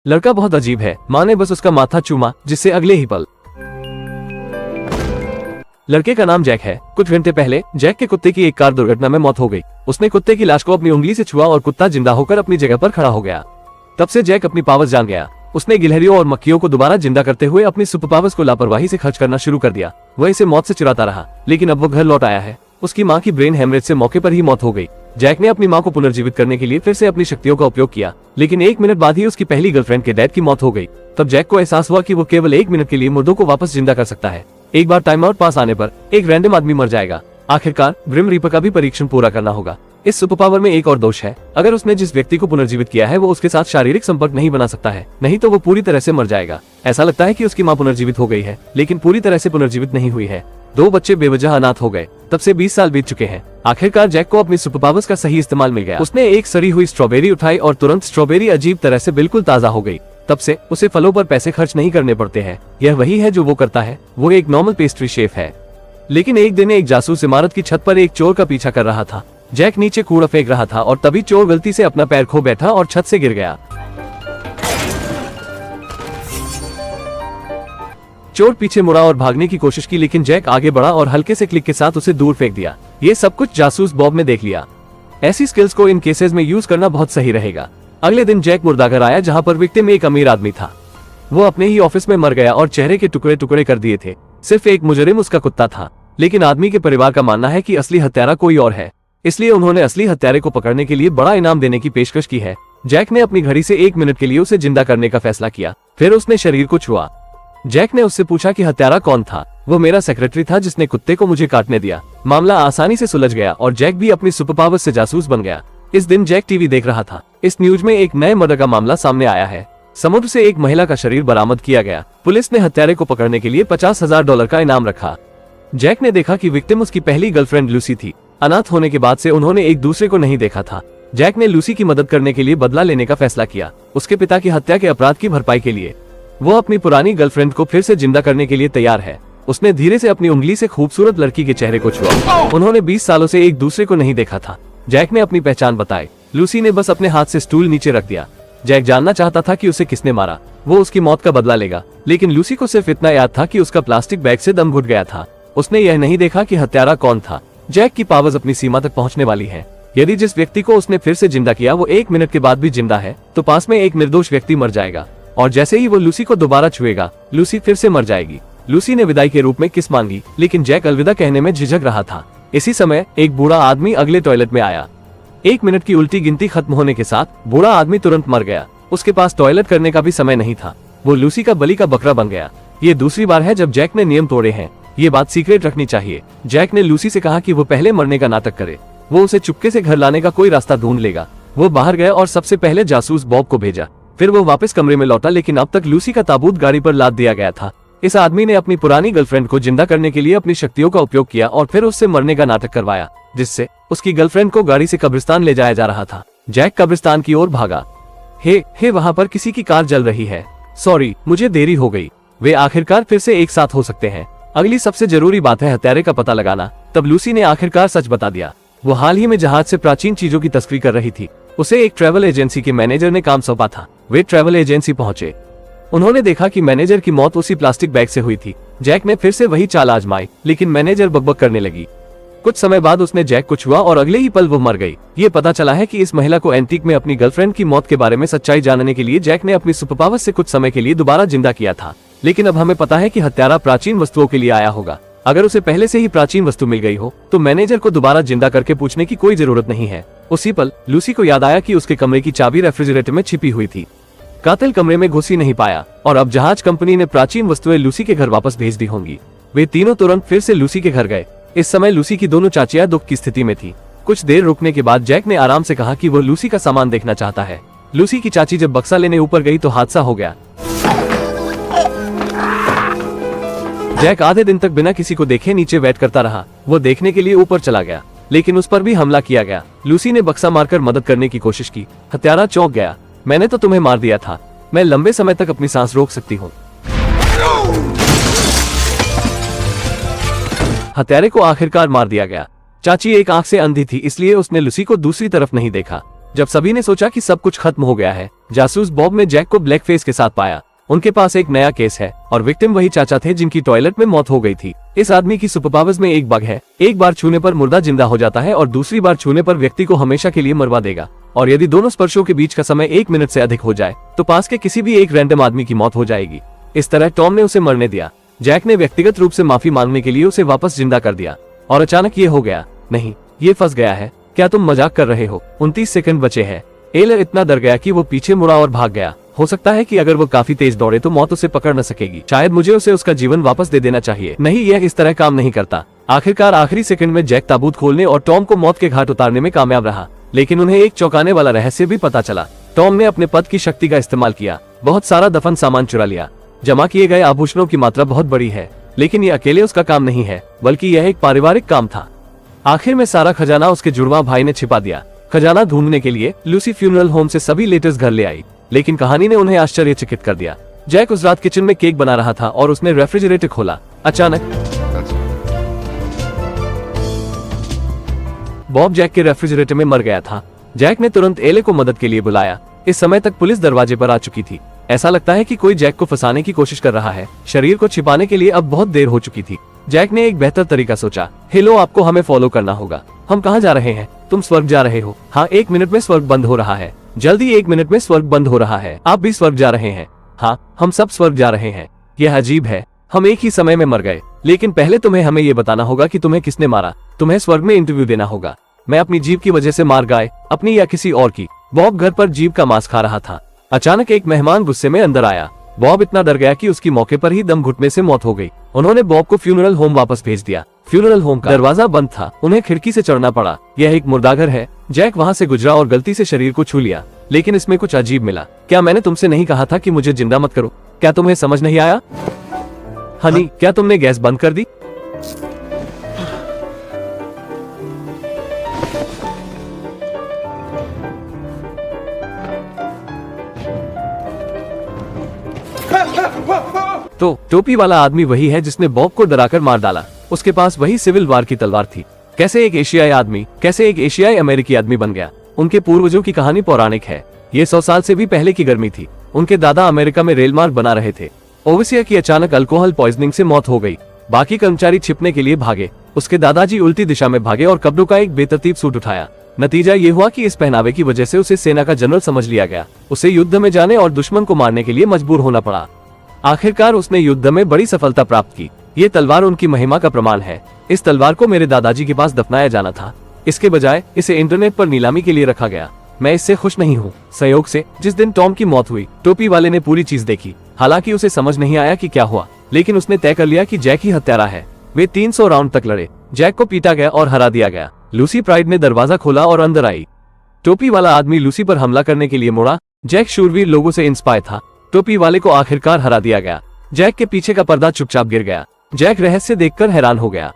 लड़का बहुत अजीब है, माँ ने बस उसका माथा चूमा, जिससे अगले ही पल लड़के का नाम जैक है। कुछ घंटे पहले जैक के कुत्ते की एक कार दुर्घटना में मौत हो गई। उसने कुत्ते की लाश को अपनी उंगली से छुआ और कुत्ता जिंदा होकर अपनी जगह पर खड़ा हो गया। तब से जैक अपनी पावर्स जान गया। उसने गिलहरियों और मक्खियों को दोबारा जिंदा करते हुए अपनी सुपर पावर्स को लापरवाही से खर्च करना शुरू कर दिया। वह इसे मौत से चुराता रहा, लेकिन अब वो घर लौट आया है। उसकी माँ की ब्रेन हेमरेज से मौके पर ही मौत हो गई। जैक ने अपनी माँ को पुनर्जीवित करने के लिए फिर से अपनी शक्तियों का उपयोग किया, लेकिन 1 मिनट बाद ही उसकी पहली गर्लफ्रेंड के डैड की मौत हो गई। तब जैक को एहसास हुआ कि वो केवल 1 मिनट के लिए मुर्दों को वापस जिंदा कर सकता है। एक बार टाइम आउट पास आने पर एक रैंडम आदमी मर जाएगा। आखिरकार ग्रिम रीपर का भी परीक्षण पूरा करना होगा। इस सुपर पावर में एक और दोष है, अगर उसने जिस व्यक्ति को पुनर्जीवित किया है वो उसके साथ शारीरिक संपर्क नहीं बना सकता है, नहीं तो वो पूरी तरह से मर जाएगा। ऐसा लगता है कि उसकी माँ पुनर्जीवित हो गई है, लेकिन पूरी तरह से पुनर्जीवित नहीं हुई है। 2 बच्चे बेवजह अनाथ हो गए। तब से 20 साल बीत चुके हैं। आखिरकार जैक को अपनी सुपर पावर्स का सही इस्तेमाल मिल गया। उसने एक सड़ी हुई स्ट्रॉबेरी उठाई और तुरंत स्ट्रॉबेरी अजीब तरह से बिल्कुल ताजा हो गई। तब से उसे फलों पर पैसे खर्च नहीं करने पड़ते हैं। यह वही है जो वो करता है। वो एक नॉर्मल पेस्ट्री शेफ है। लेकिन एक दिन एक जासूस इमारत की छत पर एक चोर का पीछा कर रहा था। जैक नीचे कूड़ा फेंक रहा था और तभी चोर गलती से अपना पैर खो बैठा और छत से गिर गया। चोर पीछे मुड़ा और भागने की कोशिश की, लेकिन जैक आगे बढ़ा और हल्के से क्लिक के साथ उसे दूर फेंक दिया। ये सब कुछ जासूस बॉब ने देख लिया। ऐसी स्किल्स को इन केसेस में यूज करना बहुत सही रहेगा। अगले दिन जैक मुर्दाघर आया, जहां पर विक्टिम एक अमीर आदमी था। वो अपने ही ऑफिस में मर गया और चेहरे के टुकड़े टुकड़े कर दिए थे। सिर्फ एक मुजरिम उसका कुत्ता था, लेकिन आदमी के परिवार का मानना है कि असली हत्यारा कोई और है। इसलिए उन्होंने असली हत्यारे को पकड़ने के लिए बड़ा इनाम देने की पेशकश की है। जैक ने अपनी घड़ी से 1 मिनट के लिए उसे जिंदा करने का फैसला किया। फिर उसने शरीर को छुआ। जैक ने उससे पूछा कि हत्यारा कौन था। वो मेरा सेक्रेटरी था जिसने कुत्ते को मुझे काटने दिया। मामला आसानी से सुलझ गया और जैक भी अपनी सुपर पावर से जासूस बन गया। इस दिन जैक टीवी देख रहा था। इस न्यूज में एक नए मर्डर का मामला सामने आया है। समुद्र से एक महिला का शरीर बरामद किया गया। पुलिस ने हत्यारे को पकड़ने के लिए $50,000 का इनाम रखा। जैक ने देखा कि विक्टिम उसकी पहली गर्लफ्रेंड लूसी थी। अनाथ होने के बाद से उन्होंने एक दूसरे को नहीं देखा था। जैक ने लूसी की मदद करने के लिए बदला लेने का फैसला किया। उसके पिता की हत्या के अपराध की भरपाई के लिए वो अपनी पुरानी गर्लफ्रेंड को फिर से जिंदा करने के लिए तैयार है। उसने धीरे से अपनी उंगली से खूबसूरत लड़की के चेहरे को छुआ। उन्होंने 20 सालों से एक दूसरे को नहीं देखा था। जैक ने अपनी पहचान बताई। लूसी ने बस अपने हाथ से स्टूल नीचे रख दिया। जैक जानना चाहता था कि उसे किसने मारा। वो उसकी मौत का बदला लेगा, लेकिन लूसी को सिर्फ इतना याद था कि उसका प्लास्टिक बैग से दम घुट गया था। उसने यह नहीं देखा कि हत्यारा कौन था। जैक की पावर्स अपनी सीमा तक पहुंचने वाली है। यदि जिस व्यक्ति को उसने फिर से जिंदा किया वो 1 मिनट के बाद भी जिंदा है, तो पास में एक निर्दोष व्यक्ति मर जाएगा। और जैसे ही वो लूसी को दोबारा छुएगा, लूसी फिर से मर जाएगी। लूसी ने विदाई के रूप में किस मांगी, लेकिन जैक अलविदा कहने में झिझक रहा था। इसी समय एक बूढ़ा आदमी अगले टॉयलेट में आया। 1 मिनट की उल्टी गिनती खत्म होने के साथ बूढ़ा आदमी तुरंत मर गया। उसके पास टॉयलेट करने का भी समय नहीं था। वो लूसी का बलि का बकरा बन गया। ये दूसरी बार है जब जैक ने नियम तोड़े हैं। ये बात सीक्रेट रखनी चाहिए। जैक ने लूसी से कहा कि वो पहले मरने का नाटक करे। वो उसे चुपके से घर लाने का कोई रास्ता ढूंढ लेगा। वो बाहर गया और सबसे पहले जासूस बॉब को भेजा। फिर वो वापस कमरे में लौटा, लेकिन अब तक लूसी का ताबूत गाड़ी पर लाद दिया गया था। इस आदमी ने अपनी पुरानी गर्लफ्रेंड को जिंदा करने के लिए अपनी शक्तियों का उपयोग किया और फिर उससे मरने का नाटक करवाया, जिससे उसकी गर्लफ्रेंड को गाड़ी से कब्रिस्तान ले जाया जा रहा था। जैक कब्रिस्तान की ओर भागा। हे वहाँ पर किसी की कार जल रही है। सॉरी, मुझे देरी हो गई। वे आखिरकार फिर से एक साथ हो सकते हैं। अगली सबसे जरूरी बात है हत्यारे का पता लगाना। तब लूसी ने आखिरकार सच बता दिया। वो हाल ही में जहाज से प्राचीन चीजों की तस्करी कर रही थी। उसे एक ट्रैवल एजेंसी के मैनेजर ने काम सौंपा था। वे ट्रैवल एजेंसी पहुंचे। उन्होंने देखा कि मैनेजर की मौत उसी प्लास्टिक बैग से हुई थी। जैक ने फिर से वही चाल आजमाई, लेकिन मैनेजर बकबक करने लगी। कुछ समय बाद उसने जैक को छुआ और अगले ही पल वो मर गई। ये पता चला है कि इस महिला को एंटीक में अपनी गर्लफ्रेंड की मौत के बारे में सच्चाई जानने के लिए जैक ने अपनी सुपर पावर से कुछ समय के लिए दोबारा जिंदा किया था। लेकिन अब हमें पता है कि हत्यारा प्राचीन वस्तुओं के लिए आया होगा। अगर उसे पहले से ही प्राचीन वस्तु मिल गई हो तो मैनेजर को दोबारा जिंदा करके पूछने की कोई जरूरत नहीं है। उसी पल लूसी को याद आया कि उसके कमरे की चाबी रेफ्रिजरेटर में छिपी हुई थी। कातिल कमरे में घुस ही नहीं पाया और अब जहाज कंपनी ने प्राचीन वस्तुएं लूसी के घर वापस भेज दी होंगी। वे तीनों तुरंत फिर से लूसी के घर गए। इस समय लूसी की दोनों चाचियां दुख की स्थिति में थी। कुछ देर रुकने के बाद जैक ने आराम से कहा कि वो लूसी का सामान देखना चाहता है। लूसी की चाची जब बक्सा लेने ऊपर गई तो हादसा हो गया। जैक आधे दिन तक बिना किसी को देखे नीचे वेट करता रहा। वो देखने के लिए ऊपर चला गया, लेकिन उस पर भी हमला किया गया। लूसी ने बक्सा मारकर मदद करने की कोशिश की। हत्यारा चौंक गया। मैंने तो तुम्हें मार दिया था। मैं लंबे समय तक अपनी सांस रोक सकती हूँ। हत्यारे को आखिरकार मार दिया गया। चाची एक आंख से अंधी थी, इसलिए उसने लूसी को दूसरी तरफ नहीं देखा। जब सभी ने सोचा कि सब कुछ खत्म हो गया है, जासूस बॉब ने जैक को ब्लैक फेस के साथ पाया। उनके पास एक नया केस है और विक्टिम वही चाचा थे जिनकी टॉयलेट में मौत हो गई थी। इस आदमी की सुपरपावर्स में एक बग है, एक बार छूने पर मुर्दा जिंदा हो जाता है और दूसरी बार छूने पर व्यक्ति को हमेशा के लिए मरवा देगा। और यदि दोनों स्पर्शों के बीच का समय 1 मिनट से अधिक हो जाए तो पास के किसी भी एक रैंडम आदमी की मौत हो जाएगी। इस तरह टॉम ने उसे मरने दिया। जैक ने व्यक्तिगत रूप से माफी मांगने के लिए उसे वापस जिंदा कर दिया और अचानक ये हो गया। नहीं, ये फंस गया है। क्या तुम मजाक कर रहे हो? 29 सेकंड बचे हैं। एलर इतना डर गया कि वो पीछे मुड़ा और भाग गया। हो सकता है कि अगर वो काफी तेज दौड़े तो मौत उसे पकड़ न सकेगी। शायद मुझे उसे उसका जीवन वापस दे देना चाहिए। नहीं, यह इस तरह काम नहीं करता। आखिरकार आखिरी सेकंड में जैक ताबूत खोलने और टॉम को मौत के घाट उतारने में कामयाब रहा, लेकिन उन्हें एक चौंकाने वाला रहस्य भी पता चला। टॉम ने अपने पद की शक्ति का इस्तेमाल किया, बहुत सारा दफन सामान चुरा लिया। जमा किए गए आभूषणों की मात्रा बहुत बड़ी है, लेकिन ये अकेले उसका काम नहीं है, बल्कि यह एक पारिवारिक काम था। आखिर में सारा खजाना उसके जुड़वा भाई ने छिपा दिया। खजाना ढूंढने के लिए लूसी फ्यूनरल होम से सभी लेटर्स घर ले आई, लेकिन कहानी ने उन्हें आश्चर्यचकित कर दिया। जैक उस रात किचन में केक बना रहा था और उसने रेफ्रिजरेटर खोला। अचानक बॉब जैक के रेफ्रिजरेटर में मर गया था। जैक ने तुरंत एले को मदद के लिए बुलाया। इस समय तक पुलिस दरवाजे पर आ चुकी थी। ऐसा लगता है कि कोई जैक को फंसाने की कोशिश कर रहा है। शरीर को छिपाने के लिए अब बहुत देर हो चुकी थी। जैक ने एक बेहतर तरीका सोचा। हेलो, आपको हमें फॉलो करना होगा। हम कहाँ जा रहे हैं? तुम स्वर्ग जा रहे हो? हाँ, 1 मिनट में स्वर्ग बंद हो रहा है। जल्दी 1 मिनट में स्वर्ग बंद हो रहा है। आप भी स्वर्ग जा रहे हैं? हाँ, हम सब स्वर्ग जा रहे हैं। यह अजीब है, हम एक ही समय में मर गए। लेकिन पहले तुम्हें हमें ये बताना होगा कि तुम्हें किसने मारा। तुम्हें स्वर्ग में इंटरव्यू देना होगा। मैं अपनी जीभ की वजह से मार गए, अपनी या किसी और की? बॉब घर पर जीभ का मांस खा रहा था। अचानक एक मेहमान गुस्से में अंदर आया। बॉब इतना डर गया कि उसकी मौके पर ही दम घुटने से मौत हो गई। उन्होंने बॉब को फ्यूनरल होम वापस भेज दिया। फ्यूनरल होम का दरवाजा बंद था, उन्हें खिड़की से चढ़ना पड़ा। यह एक मुर्दाघर है। जैक वहाँ से गुजरा और गलती से शरीर को छू लिया, लेकिन इसमें कुछ अजीब मिला। क्या मैंने तुमसे नहीं कहा था कि मुझे जिंदा मत करो? क्या तुम्हें समझ नहीं आया? हनी, क्या तुमने गैस बंद कर दी? तो टोपी वाला आदमी वही है जिसने बॉब को डराकर मार डाला। उसके पास वही सिविल वार की तलवार थी। कैसे एक एशियाई अमेरिकी आदमी बन गया? उनके पूर्वजों की कहानी पौराणिक है। ये 100 साल से भी पहले की गर्मी थी। उनके दादा अमेरिका में रेल मार्ग बना रहे थे। ओवसिया की अचानक अल्कोहल पॉइजनिंग से मौत हो गई। बाकी कर्मचारी छिपने के लिए भागे। उसके दादाजी उल्टी दिशा में भागे और कपड़ों का एक बेतरतीब सूट उठाया। नतीजा ये हुआ कि इस पहनावे की वजह से उसे सेना का जनरल समझ लिया गया। उसे युद्ध में जाने और दुश्मन को मारने के लिए मजबूर होना पड़ा। आखिरकार उसने युद्ध में बड़ी सफलता प्राप्त की। ये तलवार उनकी महिमा का प्रमाण है। इस तलवार को मेरे दादाजी के पास दफनाया जाना था। इसके बजाय इसे इंटरनेट पर नीलामी के लिए रखा गया। मैं इससे खुश नहीं हूँ। संयोग से जिस दिन टॉम की मौत हुई, टोपी वाले ने पूरी चीज देखी। हालांकि उसे समझ नहीं आया कि क्या हुआ, लेकिन उसने तय कर लिया कि जैक ही हत्यारा है। वे 300 राउंड तक लड़े। जैक को पीटा गया और हरा दिया गया। लूसी प्राइड ने दरवाजा खोला और अंदर आई। टोपी वाला आदमी लूसी पर हमला करने के लिए मुड़ा। जैक शूरवीर लोगों से इंस्पायर था। टोपी वाले को आखिरकार हरा दिया गया। जैक के पीछे का पर्दा चुपचाप गिर गया। जैक रहस्य देखकर हैरान हो गया।